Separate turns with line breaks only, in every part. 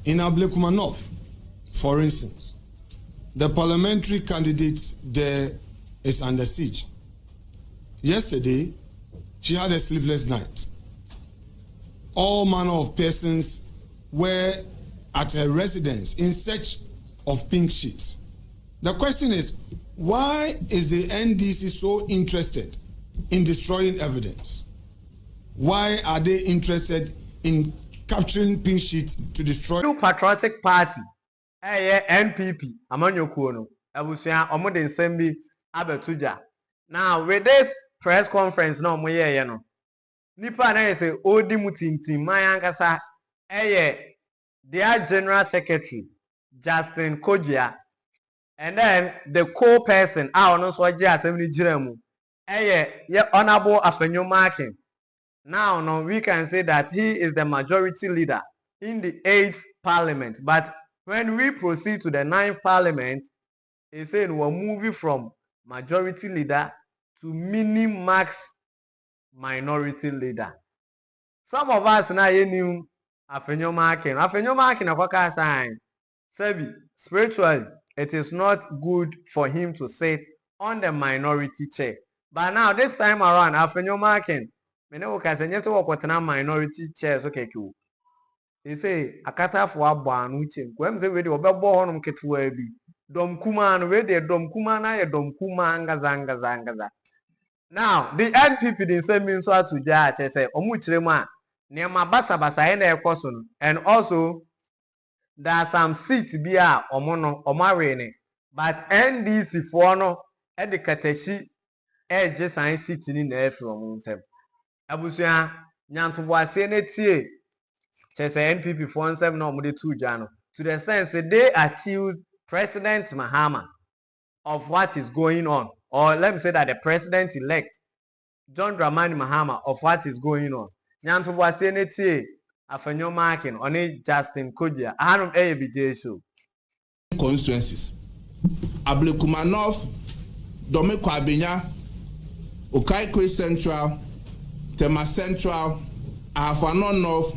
In Ablekumanov, for instance, the parliamentary candidate there is under siege. Yesterday, she had a sleepless night. All manner of persons were at her residence in search of pink sheets. The question is, why is the NDC so interested in destroying evidence? Why are they interested in capturing pink sheets to destroy?
New Patriotic Party, NPP, Amanyokuono, Abusia, Omodin Sembi, Abetuja. Now, with this press conference, no more, Nipa na say Odi Mutinti, Mayankasa, their General Secretary, Justin Kojia, and then the co-person, Aonos Wajia Assembly Jiremu, Honorable Afenyo Markins. Now, we can say that he is the majority leader in the 8th Parliament. But when we proceed to the 9th Parliament, he said we're moving from majority leader to mini-max minority leader. Some of us now knew Afenyo Markins. Afenyo Markins a sign. Spiritually, it is not good for him to sit on the minority chair. But now, this time around, Afenyo Markins, minority chairs, okay, cool. He say, Akata for a ban, which is when they were born Ketwabi. Dom Kuman, where they Dom Kumana, Dom Kumanga Zanga. Now, the NPP didn't send me to judge, I say, Omuchema, near my basa, and also there are some seats be a Omono or Marine, but NDC for no educateshi, just I sitting in the from himself. Abusia Nyantuwa Senate NPP 47 no 2 Jano to the sense that they accuse President Mahama of what is going on, or let me say that the president-elect John Dramani Mahama of what is going on. Nyantuwa Senate Afenyo Markins on a Justin Kojia Hanum ABJ show
constituencies Ablekumanov, Domeko Abenya, Okaikwe Central, Tema Central, Afenyo North,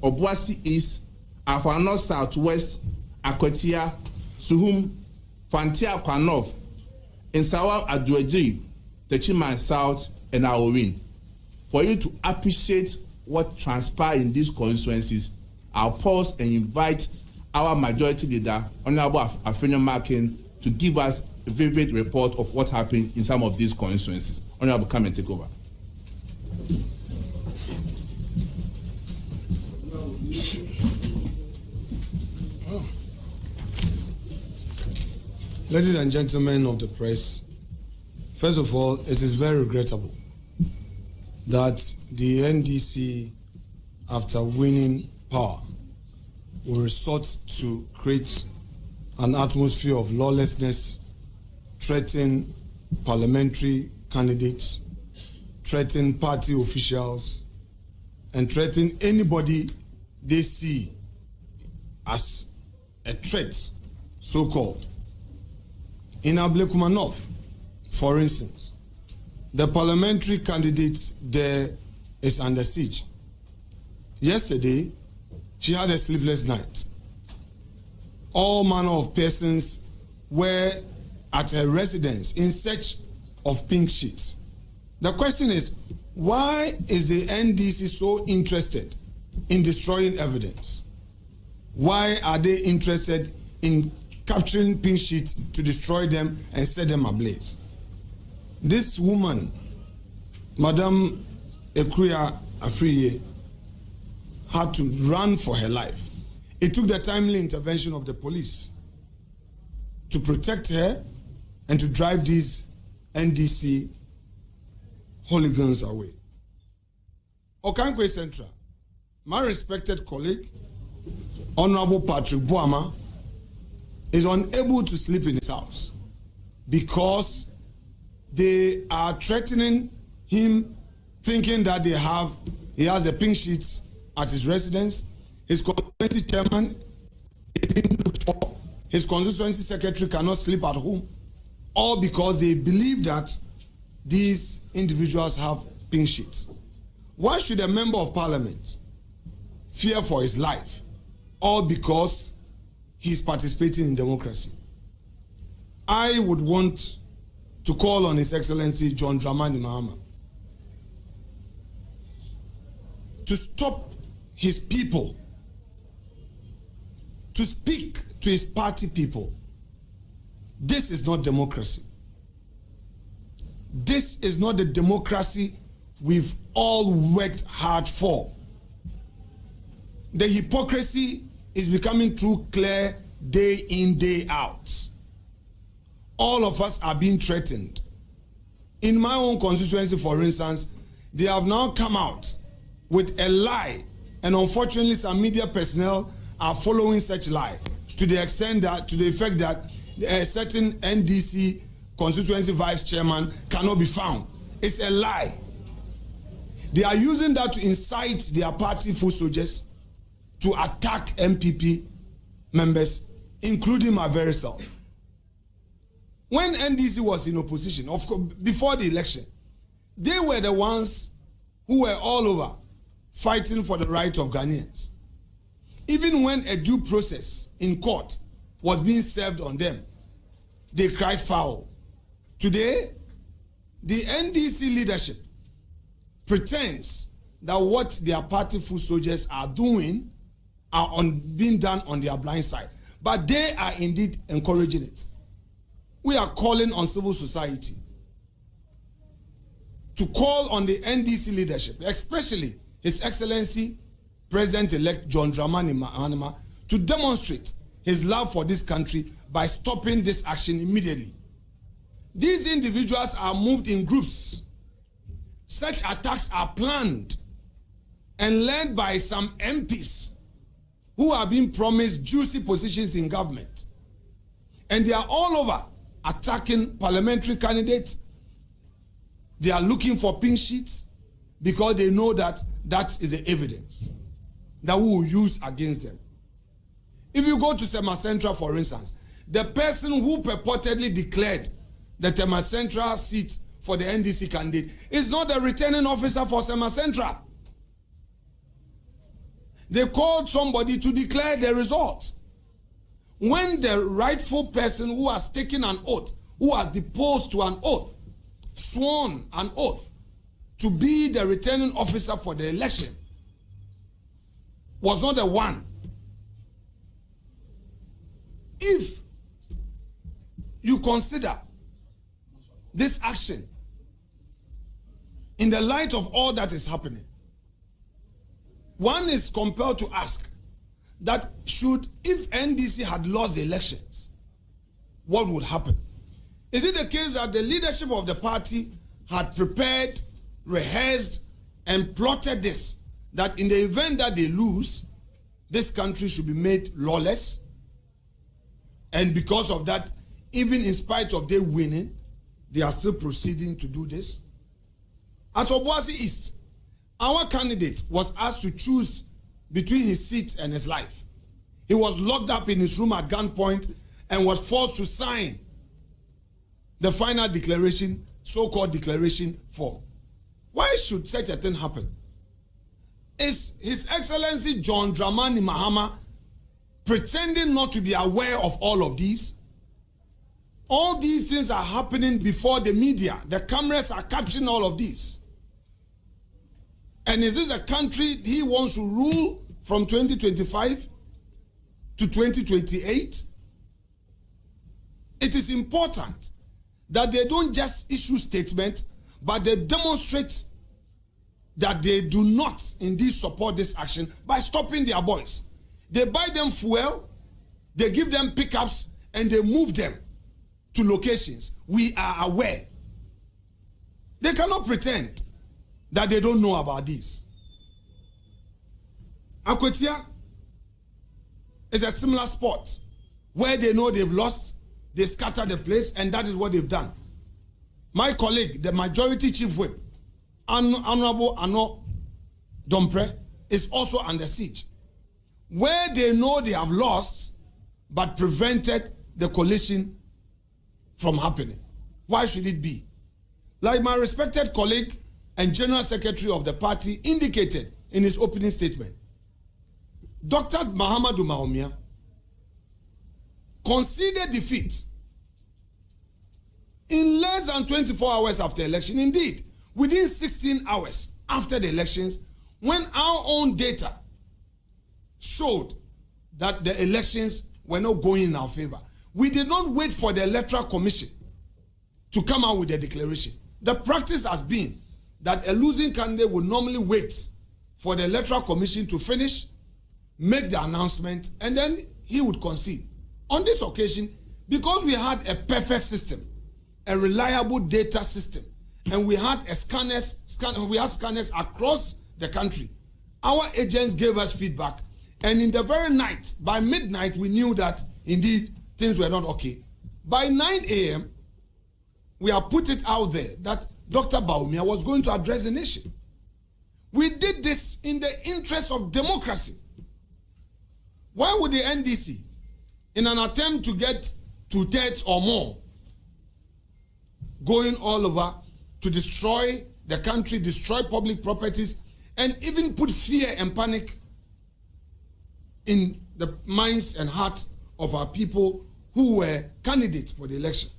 Obuasi East, Afenyo Southwest, Akotia, Suhum, Fantia Kwanov, Insawa Adweji, Techiman South, and Awowin. For you to appreciate what transpired in these constituencies, I'll pause and invite our majority leader, Honorable Afenyo Markins, to give us a vivid report of what happened in some of these constituencies. Honorable, come and take over.
Ladies and gentlemen of the press, first of all, it is very regrettable that the NDC, after winning power, will resort to create an atmosphere of lawlessness, threaten parliamentary candidates, threaten party officials, and threaten anybody they see as a threat, so-called. In Ablekumanov, for instance, the parliamentary candidate there is under siege. Yesterday, she had a sleepless night. All manner of persons were at her residence in search of pink sheets. The question is, why is the NDC so interested in destroying evidence? Why are they interested in capturing pink sheets to destroy them and set them ablaze? This woman, Madame Ekuya Afriye, had to run for her life. It took the timely intervention of the police to protect her and to drive these NDC hooligans away. Okankwe Central, my respected colleague, Honorable Patrick Buama, is unable to sleep in his house because they are threatening him, thinking that he has a pink sheet at his residence. His constituency chairman is being looked for. His constituency secretary cannot sleep at home, all because they believe that these individuals have pink sheets. Why should a member of parliament fear for his life all because he's participating in democracy. I would want to call on His Excellency John Dramani Mahama to stop his people, to speak to his party people. This is not democracy. This is not the democracy we've all worked hard for. The hypocrisy is becoming too clear day in, day out. All of us are being threatened. In my own constituency, for instance, they have now come out with a lie, and unfortunately some media personnel are following such lie to the extent that, to the effect that a certain NDC constituency vice chairman cannot be found. It's a lie. They are using that to incite their party foot soldiers to attack MPP members, including my very self. When NDC was in opposition, of course, before the election, they were the ones who were all over fighting for the right of Ghanaians. Even when a due process in court was being served on them, they cried foul. Today, the NDC leadership pretends that what their party foot soldiers are doing are being done on their blind side. But they are indeed encouraging it. We are calling on civil society to call on the NDC leadership, especially His Excellency President-elect John Dramani Mahama, to demonstrate his love for this country by stopping this action immediately. These individuals are moved in groups. Such attacks are planned and led by some MPs who are being promised juicy positions in government. And they are all over attacking parliamentary candidates. They are looking for pink sheets because they know that that is the evidence that we will use against them. If you go to Tema Central, for instance, the person who purportedly declared the Tema Central seat for the NDC candidate is not the returning officer for Tema Central. They called somebody to declare the results. When the rightful person who has taken an oath, who has deposed to an oath, sworn an oath to be the returning officer for the election, was not the one. If you consider this action in the light of all that is happening, one is compelled to ask that if NDC had lost the elections, what would happen? Is it the case that the leadership of the party had prepared, rehearsed, and plotted this, that in the event that they lose, this country should be made lawless? And because of that, even in spite of their winning, they are still proceeding to do this? At Obuasi East, our candidate was asked to choose between his seat and his life. He was locked up in his room at gunpoint and was forced to sign the final declaration, so-called declaration form. Why should such a thing happen? Is His Excellency John Dramani Mahama pretending not to be aware of all of these? All these things are happening before the media. The cameras are capturing all of these. And is this a country he wants to rule from 2025 to 2028? It is important that they don't just issue statements, but they demonstrate that they do not indeed support this action by stopping their boys. They buy them fuel, they give them pickups, and they move them to locations. We are aware. They cannot pretend that they don't know about this. Akwetia is a similar spot where they know they've lost, they scatter the place, and that is what they've done. My colleague, the majority chief whip, Honorable Ano Dompre, is also under siege, where they know they have lost but prevented the coalition from happening. Why should it be? Like my respected colleague and General Secretary of the party indicated in his opening statement, Dr. Mahama Mahomia conceded defeat in less than 24 hours after election. Indeed, within 16 hours after the elections, when our own data showed that the elections were not going in our favor, we did not wait for the Electoral Commission to come out with a declaration. The practice has been that a losing candidate would normally wait for the Electoral Commission to finish, make the announcement, and then he would concede. On this occasion, because we had a perfect system, a reliable data system, and we had scanners across the country, our agents gave us feedback, and in the very night, by midnight, we knew that indeed things were not okay. By 9 a.m., we have put it out there that Dr. Bawumia was going to address the nation. We did this in the interest of democracy. Why would the NDC, in an attempt to get 2/3 or more, going all over to destroy the country, destroy public properties, and even put fear and panic in the minds and hearts of our people who were candidates for the election?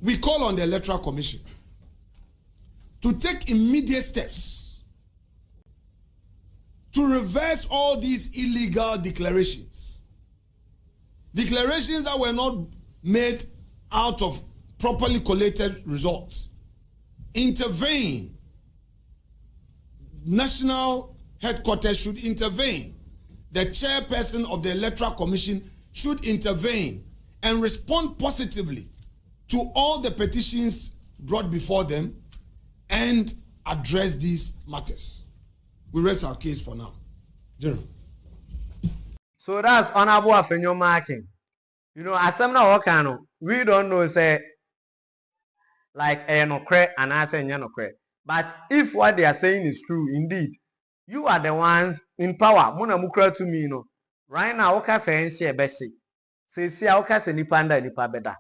We call on the Electoral Commission to take immediate steps to reverse all these illegal declarations. Declarations that were not made out of properly collated results. Intervene. National headquarters should intervene. The chairperson of the Electoral Commission should intervene and respond positively to all the petitions brought before them and address these matters. We rest our case for now. General.
So that's Honorable Afenyo Markins. You know, as I'm not working, we don't know, say, like, no credit and I say, no credit. But if what they are saying is true, indeed, you are the ones in power. Muna mukra to me, you know. Right now, oka say NC besi. Say oka say nipanda nipa beda.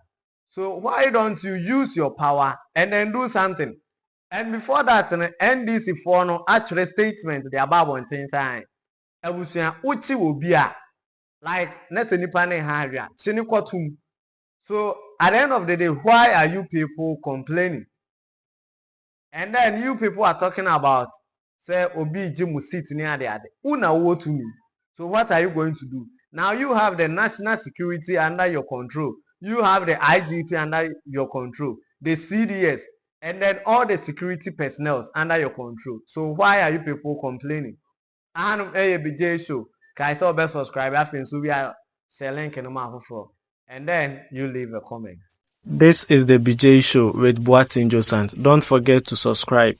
So why don't you use your power and then do something? And before that, NDC for no actual statement the above one thing time. Ebusia uchi will be like nese nipa ne haria chini kwatum. So at the end of the day, why are you people complaining? And then you people are talking about say obi jimu sit near the other. Una wo to me. So what are you going to do? Now you have the national security under your control. You have the IGP under your control, the CDS, and then all the security personnel under your control. So why are you people complaining? And BJ show, can I best subscribe? So we are selling and then you leave a comment.
This is the BJ Show with Boatin Josant. Don't forget to subscribe.